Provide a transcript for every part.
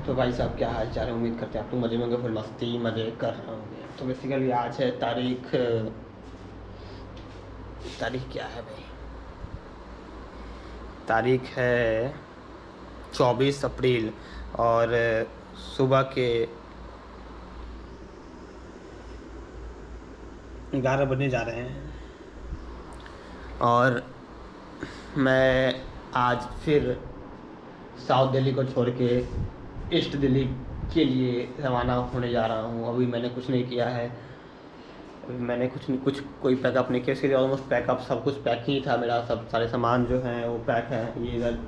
तो भाई साहब क्या हाल चाल है। उम्मीद करते हैं आप लोग मज़े में होंगे, फुल मस्ती मज़े कर रहे होंगे। तो बेसिकली आज है तारीख क्या है भाई। तारीख है 24 अप्रैल और सुबह के 11 बजने जा रहे हैं। और मैं आज फिर साउथ दिल्ली को छोड़ के ईस्ट दिल्ली के लिए रवाना होने जा रहा हूँ। अभी मैंने कुछ नहीं किया है, मैंने कुछ कोई पैकअप नहीं किया। इसके लिए ऑलमोस्ट पैकअप सब कुछ पैक ही था मेरा। सब सारे सामान जो हैं वो पैक है। ये इधर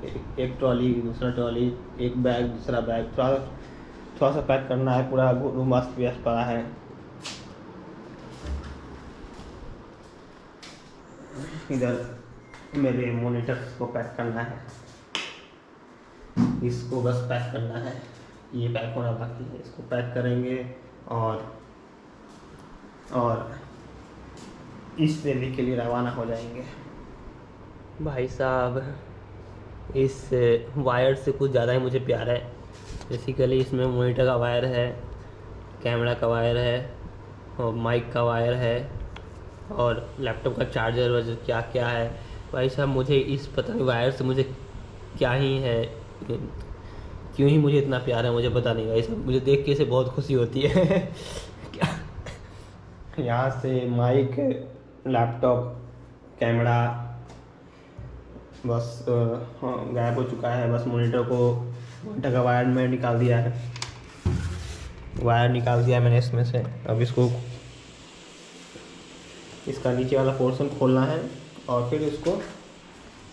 एक ट्रॉली, दूसरा ट्रॉली, एक बैग, दूसरा बैग, थोड़ा सा पैक करना है। पूरा रूम मस्त व्यस्त पड़ा है। इधर मेरे मॉनिटर्स को पैक करना है, इसको बस पैक करना है। ये पैक होना बाकी है, इसको पैक करेंगे और इस दिल्ली के लिए रवाना हो जाएंगे। भाई साहब, इस वायर से कुछ ज़्यादा ही मुझे प्यार है। बेसिकली इसमें मॉनिटर का वायर है, कैमरा का वायर है और माइक का वायर है और लैपटॉप का चार्जर वजह क्या क्या है। भाई साहब, मुझे इस पता नहीं वायर से मुझे क्या ही है, क्यों ही मुझे इतना प्यार है मुझे पता नहीं। भाई साहब, मुझे देख के इसे बहुत खुशी होती है। क्या यहाँ से माइक, लैपटॉप, कैमरा बस गायब हो चुका है। बस मॉनिटर का वायर मैंने निकाल दिया है, मैंने इसमें से। अब इसका नीचे वाला पोर्शन खोलना है और फिर इसको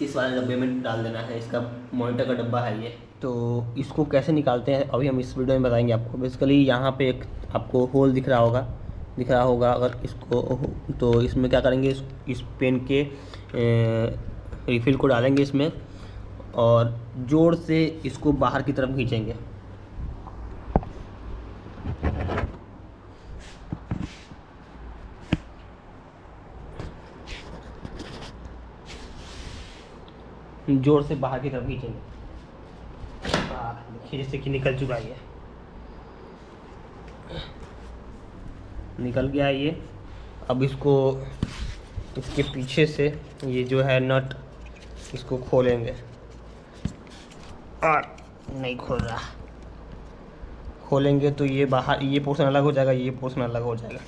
इस वाले डब्बे में डाल देना है। इसका मॉनिटर का डब्बा है ये। तो इसको कैसे निकालते हैं अभी हम इस वीडियो में बताएंगे आपको। बेसिकली यहाँ पे एक आपको होल दिख रहा होगा अगर इसको, तो इसमें क्या करेंगे, इस पेन के रिफिल को डालेंगे इसमें और जोर से इसको बाहर की तरफ खींचेंगे। जोर से बाहर की तरफ खींचेंगे। देखिए जैसे कि निकल चुका है, ये निकल गया है ये। अब इसको इसके पीछे से ये जो है नट, इसको खोलेंगे और नहीं खोल रहा। खोलेंगे तो ये बाहर, ये पोर्शन अलग हो जाएगा, ये पोर्शन अलग हो जाएगा।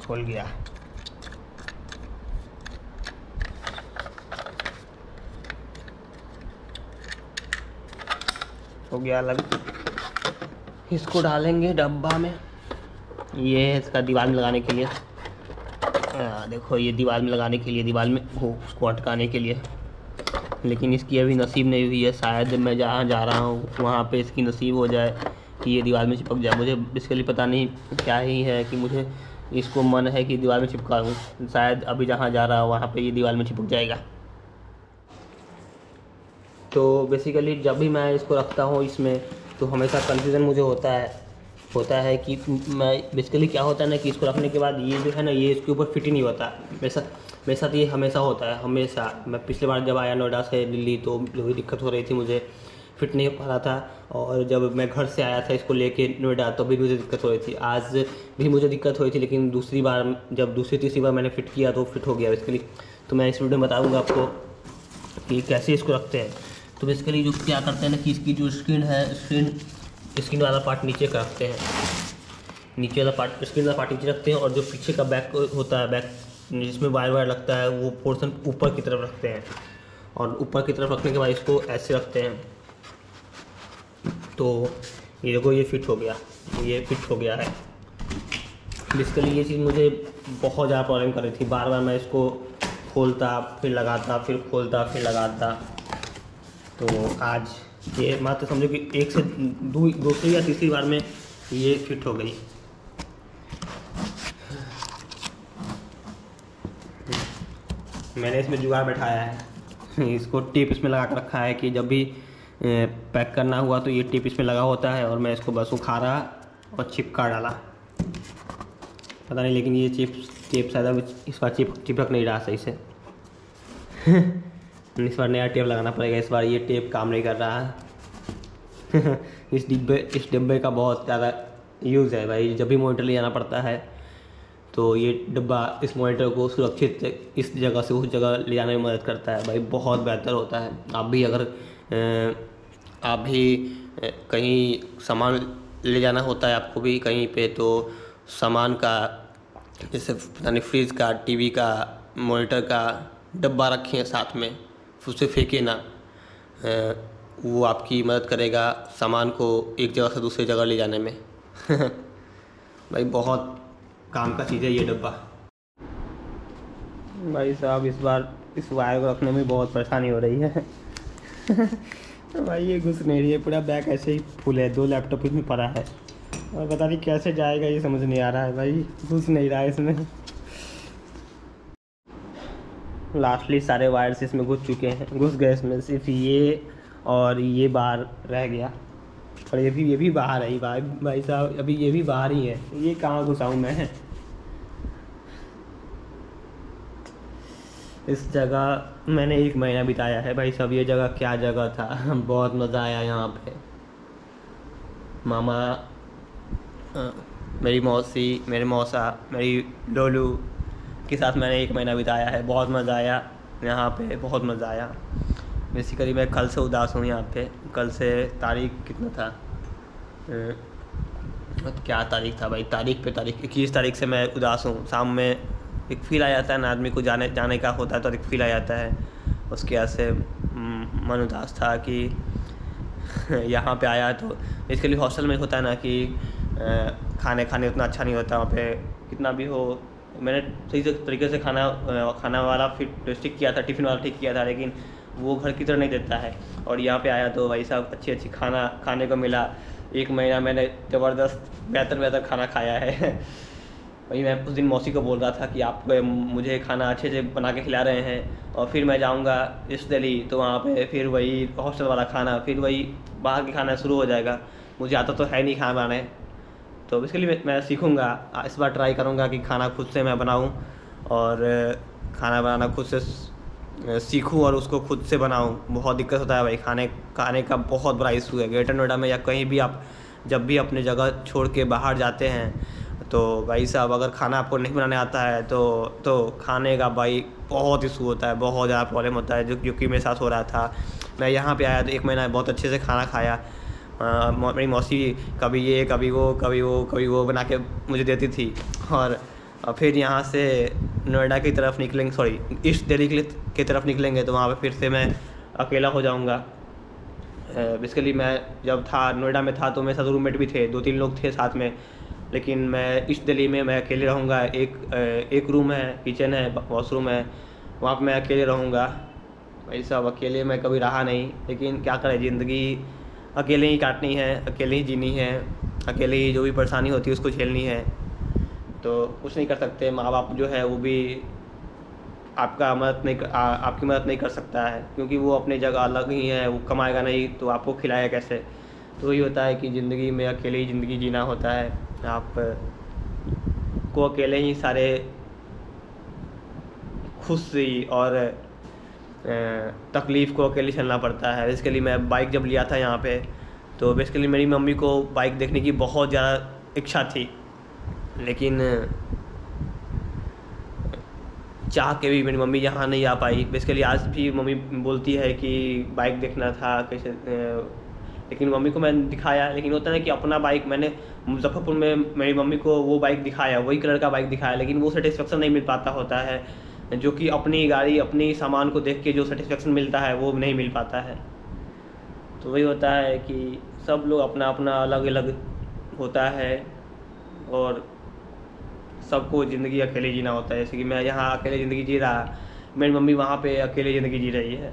खोल गया। हो गया अलग। इसको डालेंगे डब्बा में। ये है इसका दीवार में लगाने के लिए। देखो ये दीवार में लगाने के लिए, दीवार में उसको अटकाने के लिए। लेकिन इसकी अभी नसीब नहीं हुई है। शायद मैं जहाँ जा रहा हूँ वहाँ पे इसकी नसीब हो जाए कि ये दीवार में चिपक जाए। मुझे बेसिकली पता नहीं क्या ही है कि मुझे इसको मन है कि दीवार में चिपका दूँ। शायद अभी जहाँ जा रहा हूँ वहाँ पे ये दीवार में चिपक जाएगा। तो बेसिकली जब भी मैं इसको रखता हूँ इसमें, तो हमेशा कन्फ्यूज़न मुझे होता है कि मैं बेसिकली क्या होता है ना कि इसको रखने के बाद ये जो है ना, ये इसके ऊपर फिट ही नहीं होता। मेरे साथ ये हमेशा होता है, हमेशा। मैं पिछले बार जब आया नोएडा से दिल्ली तो जो भी दिक्कत हो रही थी, मुझे फिट नहीं हो पा रहा था। और जब मैं घर से आया था इसको लेके नोएडा तो भी मुझे दिक्कत हो रही थी। आज भी मुझे दिक्कत हो रही थी, लेकिन दूसरी तीसरी बार मैंने फ़िट किया तो फिट हो गया बेसिकली। तो मैं इस वीडियो में बताऊँगा आपको कि कैसे इसको रखते हैं। तो बेसिकली जो क्या करते हैं ना कि इसकी जो स्क्रीन वाला पार्ट नीचे का रखते हैं, स्क्रीन वाला पार्ट नीचे रखते हैं। और जो पीछे का बैक होता है, बैक जिसमें वायर लगता है, वो पोर्शन ऊपर की तरफ रखते हैं। और ऊपर की तरफ रखने के बाद इसको ऐसे रखते हैं। तो ये देखो, ये फिट हो गया है। बेसिकली ये चीज़ मुझे बहुत ज़्यादा प्रॉब्लम कर रही थी। बार बार मैं इसको खोलता फिर लगाता, फिर खोलता फिर लगाता। तो आज ये मात्र समझो कि एक से दूसरी या तीसरी बार में ये फिट हो गई। मैंने इसमें जुगाड़ बैठाया है। इसको टेप इसमें लगा कर रखा है कि जब भी पैक करना हुआ तो ये टेप इसमें लगा होता है। और मैं इसको बस उखाड़ा और चिपका डाला। पता नहीं, लेकिन ये टेप शायद अब इस बार चिपक नहीं रहा सही से। इस बार नया टेप लगाना पड़ेगा, इस बार ये टेप काम नहीं कर रहा है। इस डिब्बे का बहुत ज़्यादा यूज़ है भाई, जब भी मॉनिटर ले जाना पड़ता है तो ये डिब्बा इस मॉनिटर को सुरक्षित इस जगह से उस जगह ले जाने में मदद करता है भाई, बहुत बेहतर होता है। आप भी अगर कहीं सामान ले जाना होता है आपको भी कहीं पे, तो सामान का जैसे पता नहीं फ्रिज का, टीवी का, मॉनिटर का डब्बा रखें साथ में, उसे फेंके ना। वो आपकी मदद करेगा सामान को एक जगह से दूसरी जगह ले जाने में। भाई बहुत काम का चीज़ है ये डब्बा। भाई साहब इस बार इस वायर को रखने में बहुत परेशानी हो रही है। भाई ये घुस नहीं रही है, पूरा बैग ऐसे ही फुल है, 2 लैपटॉप इसमें पड़ा है और पता नहीं कैसे जाएगा, ये समझ नहीं आ रहा है भाई, घुस नहीं रहा है इसमें। लास्टली सारे वायर्स इसमें घुस चुके हैं, घुस गए इसमें, सिर्फ ये और ये बाहर रह गया, और ये भी बाहर है भाई साहब, अभी ये भी बाहर ही है, ये कहाँ घुसाऊँ मैं। इस जगह मैंने 1 महीना बिताया है भाई साहब, ये जगह क्या जगह था। बहुत मज़ा आया यहाँ पे। मामा, मेरी मौसी, मेरे मौसा, मेरी डोलू के साथ मैंने 1 महीना बिताया है, बहुत मज़ा आया यहाँ पे, बहुत मज़ा आया। बेसिकली मैं कल से उदास हूँ यहाँ पे, कल से तारीख कितना था, क्या तारीख था भाई, तारीख 21 तारीख से मैं उदास हूँ। शाम में एक फील आ जाता है ना आदमी को, जाने का होता है तो एक फील आ जाता है, उसके वजह से मन उदास था कि यहाँ पे आया। तो इसके लिए हॉस्टल में होता है ना कि खाने उतना अच्छा नहीं होता वहाँ पे, कितना भी हो। मैंने सही से तरीके से खाना वाला फिर ठीक किया था, टिफ़िन वाला ठीक किया था, लेकिन वो घर की तरह नहीं देता है। और यहाँ पे आया तो भाई साहब अच्छी खाना खाने को मिला। 1 महीना मैंने ज़बरदस्त बेहतर खाना खाया है। वही मैं उस दिन मौसी को बोल रहा था कि आप मुझे खाना अच्छे से बना के खिला रहे हैं, और फिर मैं जाऊंगा ईस्ट दिल्ली तो वहाँ पे फिर वही हॉस्टल वाला खाना, फिर वही बाहर के खाना शुरू हो जाएगा। मुझे आता तो है नहीं खाना बनाने, तो इसके लिए मैं सीखूँगा, इस बार ट्राई करूँगा कि खाना खुद से मैं बनाऊँ, और खाना बनाना खुद से सीखूँ और उसको खुद से बनाऊँ। बहुत दिक्कत होता है भाई, खाने का बहुत बड़ा इशू है ग्रेटर नोएडा में, या कहीं भी आप जब भी अपने जगह छोड़ के बाहर जाते हैं तो भाई साहब अगर खाना आपको नहीं बनाने आता है तो खाने का भाई बहुत इशू होता है, बहुत ज़्यादा प्रॉब्लम होता है, जो कि मेरे साथ हो रहा था। मैं यहाँ पे आया तो 1 महीना बहुत अच्छे से खाना खाया। मेरी मौसी कभी ये कभी वो बना के मुझे देती थी, और फिर यहाँ से नोएडा की तरफ निकलेंगे, सॉरी ईस्ट दिल्ली की तरफ निकलेंगे, तो वहाँ पे फिर से मैं अकेला हो जाऊँगा। बेसिकली मैं जब था नोएडा में था तो मेरे साथ रूममेट भी थे, 2-3 लोग थे साथ में, लेकिन मैं ईस्ट दिल्ली में मैं अकेले रहूँगा। एक रूम है, किचन है, वॉशरूम है, वहाँ पर मैं अकेले रहूँगा। भाई साहब अकेले मैं कभी रहा नहीं, लेकिन क्या करें, ज़िंदगी अकेले ही काटनी है, अकेले ही जीनी है, अकेले ही जो भी परेशानी होती है उसको झेलनी है। तो कुछ नहीं कर सकते, माँ बाप जो है वो भी आपकी मदद नहीं कर सकता है, क्योंकि वो अपनी जगह अलग ही है, वो कमाएगा नहीं तो आपको खिलाएगा कैसे। तो वही होता है कि ज़िंदगी में अकेले ही ज़िंदगी जीना होता है, आप को अकेले ही सारे खुशी और तकलीफ़ को अकेले झेलना पड़ता है। इसके लिए मैं बाइक जब लिया था यहाँ पे, तो बेसिकली मेरी मम्मी को बाइक देखने की बहुत ज़्यादा इच्छा थी, लेकिन चाह के भी मेरी मम्मी यहाँ नहीं आ पाई। बेसिकली आज भी मम्मी बोलती है कि बाइक देखना था कैसे, लेकिन मम्मी को मैंने दिखाया, लेकिन होता है ना कि अपना बाइक मैंने मुजफ्फरपुर में मेरी मम्मी को वो बाइक दिखाया, वही कलर का बाइक दिखाया, लेकिन वो सेटिस्फेक्शन नहीं मिल पाता होता है, जो कि अपनी गाड़ी अपनी सामान को देख के जो सेटिस्फेक्शन मिलता है वो नहीं मिल पाता है। तो वही होता है कि सब लोग अपना अपना अलग अलग होता है, और सबको ज़िंदगी अकेले जीना होता है। जैसे कि मैं यहाँ अकेले ज़िंदगी जी रहा, मेरी मम्मी वहाँ पे अकेले ज़िंदगी जी रही है।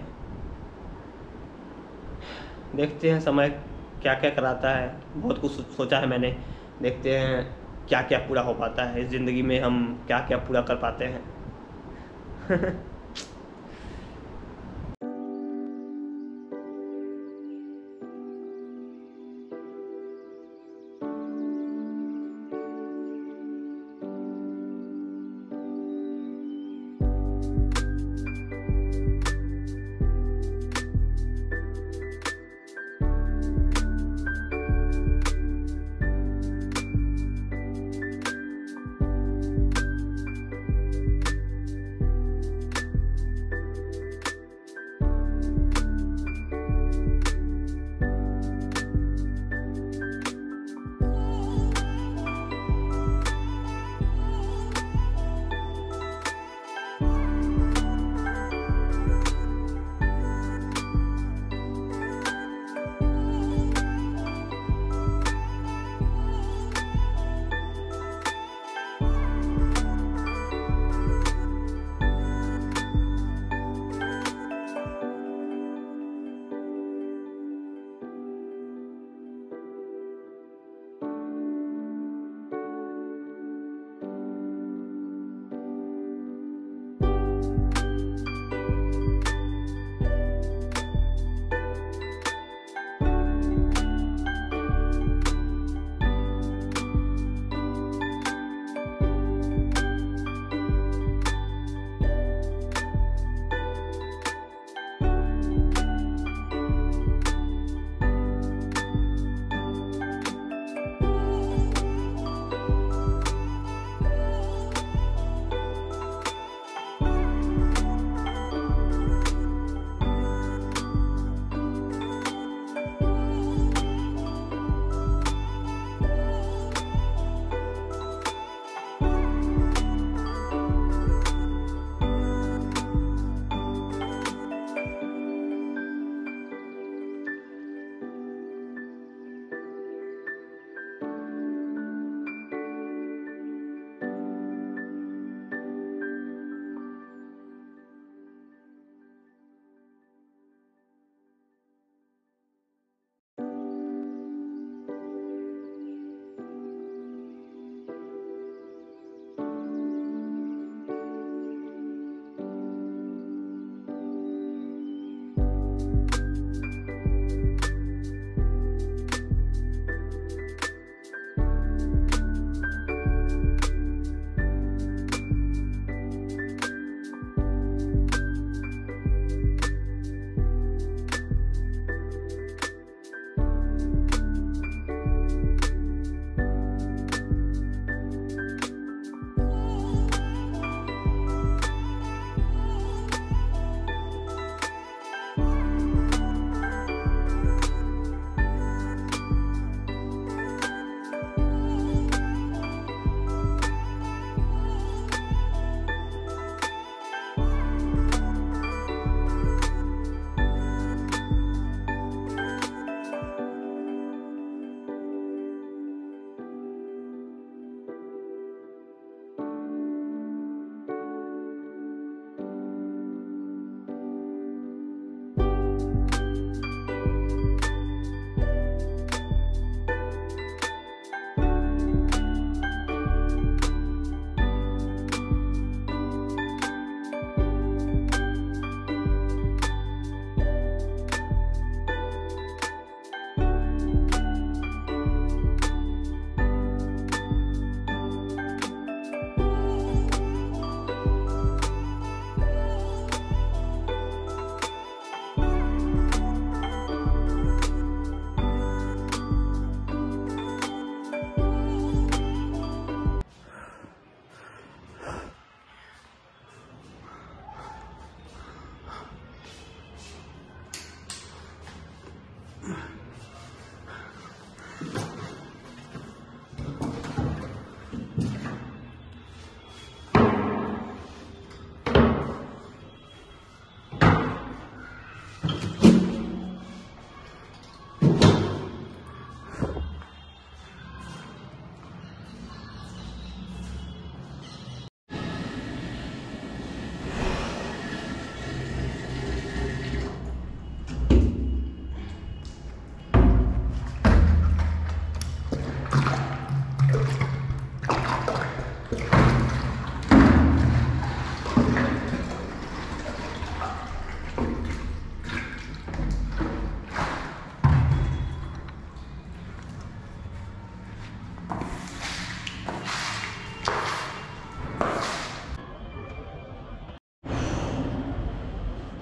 देखते हैं समय क्या क्या कराता है, बहुत कुछ सोचा है मैंने, देखते हैं क्या क्या पूरा हो पाता है इस ज़िंदगी में, हम क्या क्या पूरा कर पाते हैं।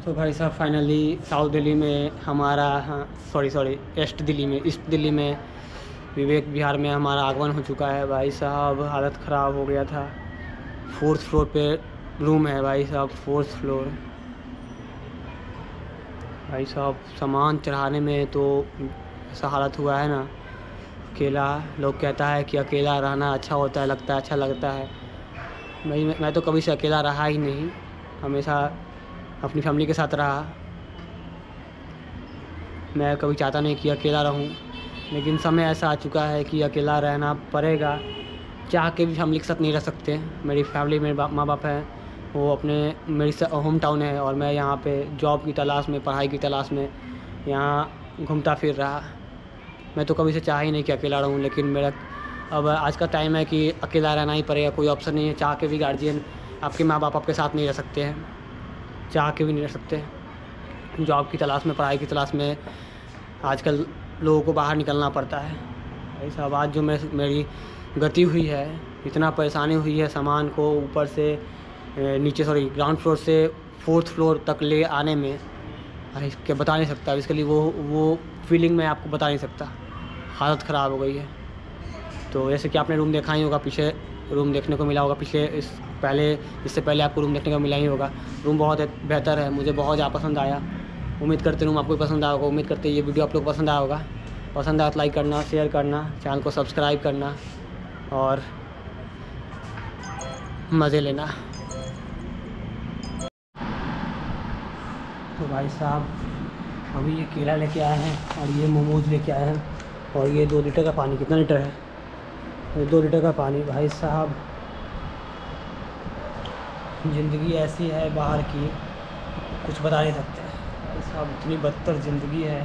तो भाई साहब फाइनली साउथ दिल्ली में हमारा ईस्ट दिल्ली में विवेक विहार में हमारा आगमन हो चुका है। भाई साहब हालत ख़राब हो गया था। 4th फ्लोर पे रूम है भाई साहब, 4th फ्लोर। भाई साहब सामान चढ़ाने में तो ऐसा हालत हुआ है ना, अकेला लोग कहता है कि अकेला रहना अच्छा होता है, लगता है अच्छा लगता है। मैं तो कभी से अकेला रहा ही नहीं, हमेशा अपनी फैमिली के साथ रहा। मैं कभी चाहता नहीं कि अकेला रहूं, लेकिन समय ऐसा आ चुका है कि अकेला रहना पड़ेगा। चाह के भी फैमिली के साथ नहीं रह सकते। मेरी फैमिली, मेरे माँ बाप हैं, वो अपने मेरी होम टाउन है और मैं यहाँ पे जॉब की तलाश में, पढ़ाई की तलाश में यहाँ घूमता फिर रहा। मैं तो कभी से चाह ही नहीं कि अकेला रहूँ, लेकिन मेरा अब आज का टाइम है कि अकेला रहना ही पड़ेगा, कोई ऑप्शन नहीं है। चाह के भी गार्जियन, आपके माँ बाप आपके साथ नहीं रह सकते हैं, चाह के भी नहीं रह सकते। जॉब की तलाश में, पढ़ाई की तलाश में आजकल लोगों को बाहर निकलना पड़ता है। भाई साहब आज जो मेरी गति हुई है, इतना परेशानी हुई है सामान को ऊपर से ग्राउंड फ्लोर से 4th फ्लोर तक ले आने में, क्या बता नहीं सकता। इसके लिए वो फीलिंग मैं आपको बता नहीं सकता। हालत ख़राब हो गई है। तो जैसे कि आपने रूम देखा ही होगा, पीछे रूम देखने को मिला होगा, इससे पहले आपको रूम देखने को मिला ही होगा। रूम बहुत बेहतर है, मुझे बहुत ज़्यादा पसंद आया। उम्मीद करते रूम आपको पसंद आया होगा। उम्मीद करते ये वीडियो आप लोग को पसंद आया होगा। पसंद आया तो लाइक करना, शेयर करना, चैनल को सब्सक्राइब करना और मज़े लेना। तो भाई साहब अभी ये केला लेके आए हैं और ये मोमोज लेके आए हैं और ये 2 लीटर का पानी। कितना लीटर है? ये 2 लीटर का पानी। भाई साहब ज़िंदगी ऐसी है बाहर की, कुछ बता नहीं सकते। भाई साहब इतनी बदतर ज़िंदगी है।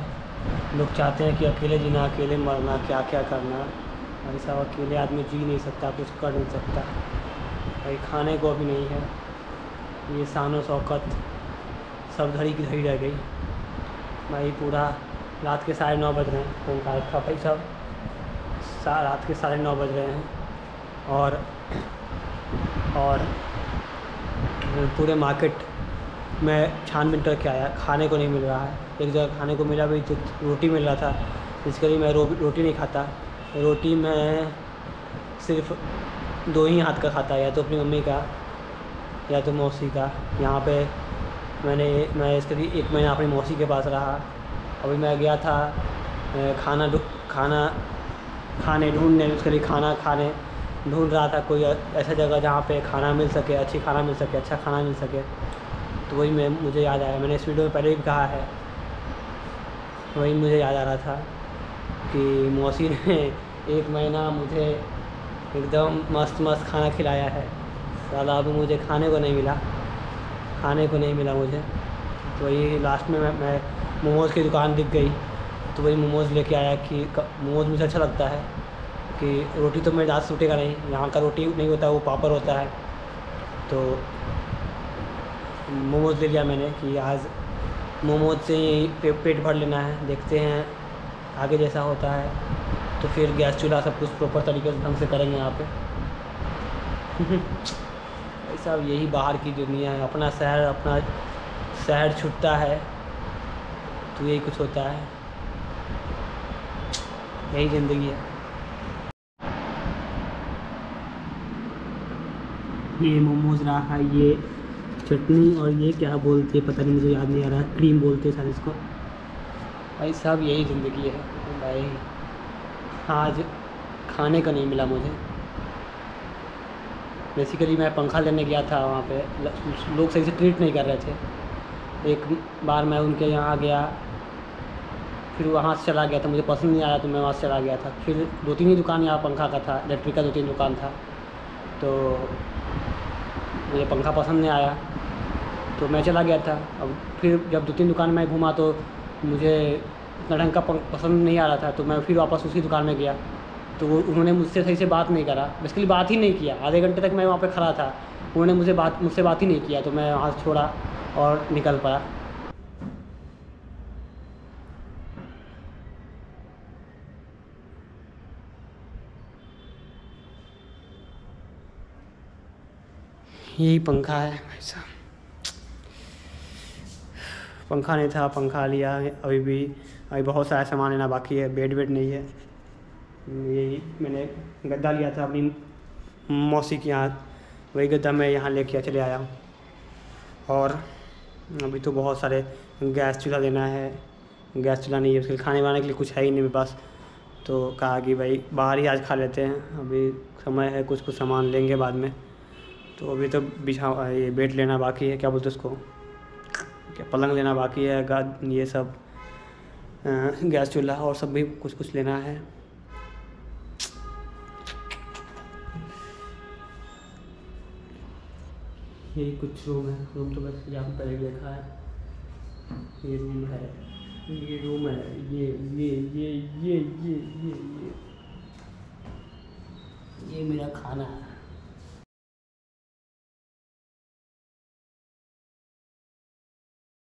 लोग चाहते हैं कि अकेले जीना, अकेले मरना, क्या क्या करना। भाई साहब अकेले आदमी जी नहीं सकता, कुछ कर नहीं सकता। भाई खाने को भी नहीं है। ये शान शौकत सब धड़ी की धड़ी रह गई। भाई पूरा रात के 9:30 बज रहे हैं। फ़ोन का रखा भाई साहब, रात के 9:30 बज रहे हैं और पूरे मार्केट में छानबीन करके आया, खाने को नहीं मिल रहा है। एक जगह खाने को मिला भी तो रोटी मिल रहा था, इसके लिए मैं रोटी नहीं खाता। रोटी मैं सिर्फ 2 ही हाथ का खाता, या तो अपनी मम्मी का या तो मौसी का। यहाँ पे मैं इसके लिए 1 महीना अपनी मौसी के पास रहा। अभी मैं गया था खाने ढूंढने, उसके लिए खाना खाने ढूंढ रहा था कोई ऐसा जगह जहाँ पे खाना मिल सके, अच्छा खाना मिल सके। तो वही मुझे याद आया, मैंने इस वीडियो में पहले भी कहा है, वही मुझे याद आ रहा था कि मौसी ने 1 महीना मुझे एकदम मस्त खाना खिलाया है। साला अब मुझे खाने को नहीं मिला मुझे। तो वही लास्ट में मैं मोमोज़ की दुकान दिख गई, तो वही मोमोज़ लेके आया कि मोमोज़ मुझे अच्छा लगता है कि रोटी तो मेरे दाँत से टूटेगा नहीं। यहाँ का रोटी नहीं होता, वो पापड़ होता है। तो मोमोज़ ले लिया मैंने कि आज मोमोज़ से ही पेट भर लेना है। देखते हैं आगे जैसा होता है, तो फिर गैस चूल्हा सब कुछ प्रॉपर तरीके से ढंग से करेंगे यहाँ पे। ऐसा यही बाहर की दुनिया है। अपना शहर छूटता है तो यही कुछ होता है, यही ज़िंदगी है। ये मोमोज़ रहा है, ये चटनी और ये क्या बोलते हैं पता नहीं, मुझे याद नहीं आ रहा, क्रीम बोलते हैं शायद इसको। भाई साहब यही ज़िंदगी है भाई। आज खाने का नहीं मिला मुझे। बेसिकली मैं पंखा लेने गया था, वहाँ पे लोग सही से ट्रीट नहीं कर रहे थे। एक बार मैं उनके यहाँ गया, फिर वहाँ से चला गया था, मुझे पसंद नहीं आया तो मैं वहाँ से चला गया था। फिर 2-3 ही दुकान यहाँ पंखा का था, इलेक्ट्रिक का 2-3 दुकान था, तो मुझे पंखा पसंद नहीं आया तो मैं चला गया था। अब फिर जब 2-3 दुकान में घूमा तो मुझे इतना ढंग का पसंद नहीं आ रहा था, तो मैं फिर वापस उसी दुकान में गया। तो उन्होंने मुझसे सही से बात नहीं करा, बेसिकली बात ही नहीं किया। आधे घंटे तक मैं वहाँ पे खड़ा था, उन्होंने मुझसे बात ही नहीं किया। तो मैं वहाँ से छोड़ा और निकल पड़ा। यही पंखा है भाई साहब। पंखा नहीं था, पंखा लिया है अभी बहुत सारा सामान लेना बाकी है। बेड वेड नहीं है। यही मैंने गद्दा लिया था अपनी मौसी के यहाँ, वही गद्दा मैं यहाँ लेके चले आया हूँ। और अभी तो बहुत सारे गैस चूल्हा लेना है। गैस चूल्हा नहीं है, उसके लिए खाने बनाने के लिए कुछ है ही नहीं मेरे पास। तो कहा कि भाई बाहर ही आज खा लेते हैं, अभी समय है, कुछ कुछ सामान लेंगे बाद में। तो अभी तो ये बेड लेना बाकी है, क्या बोलते हैं उसको, क्या पलंग लेना बाकी है, ये सब गैस चूल्हा और सब भी कुछ कुछ लेना है। यही कुछ रूम है। रूम तो बस यहाँ पहले देखा है। ये रूम है, ये रूम है, ये मेरा खाना है।